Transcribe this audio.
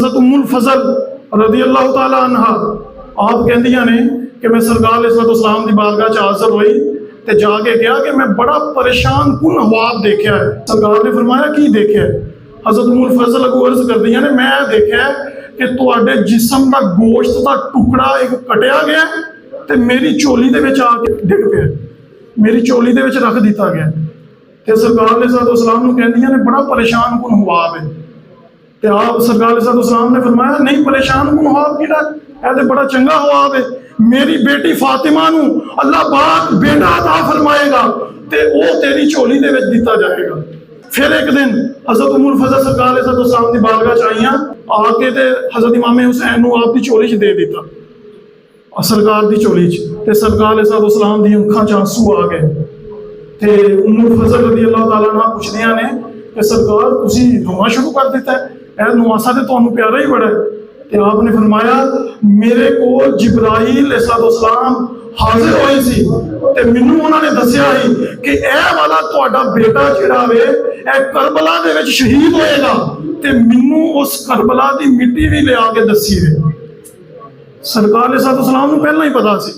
हज़रत उम्मुल फज़ल रज़ी अल्लाह तआला अन्हा आप कहंदियां ने कि मैं सरकार अलैहिस्सलाम की बारगाह च हाज़र हुई तो जाके कहा कि मैं बड़ा परेशान कुन ख्वाब देखा है। सरकार ने फरमाया की देखा है। हज़रत उम्मुल फज़ल अगों अर्ज़ करदियां ने मैं देखा कि तुहाडे जिस्म का गोश्त का टुकड़ा एक कटिया गया तो मेरी झोली दे विच आके डिग पिया, मेरी झोली दे विच रख दिता गया। तो सरकार अलैहिस्सलाम नूं कहंदियां ने बड़ा परेशान कुन ख्वाब है। तो आप सरकार अलैहिस्सलाम ने फरमाया नहीं परेशान कुन ख्वाब किहड़ा, यह तो बड़ा चंगा ख्वाब है। मेरी बेटी फातिमा नूं अल्लाह पाक बेटा अता फरमाएगा ते वो तेरी झोली दे विच दिता जाएगा। फिर एक दिन हज़रत उम्मुल फज़ल सरकार अलैहिस्सलाम की बारगाह च आईयां, आके ते हज़रत इमाम हुसैन नूं आप दी झोली च दे दिता, सरकार की झोली च। ते सरकार अलैहिस्सलाम दी अखां च आंसू आ गए। ते उम्मुल फज़ल रज़ी अल्लाह तआला अन्हा पुछदियां ने कि सरकार तुसीं रोना शुरू कर दिता है, यह नुआसा तो तुहानूं प्यारा ही बड़ा है। तो आपने फरमाया मेरे को जिब्राईल अलैहिस्सलाम हाजिर होए सी ते मैनूं उन्होंने दस्सिया ही कि यह वाला तुहाडा बेटा जिहड़ा वे यह करबला दे विच शहीद होएगा ते मैनूं उस करबला की मिट्टी भी लिया के दसी वे। सरकार अलैहिस्सलाम नूं पहलां ही पता सी।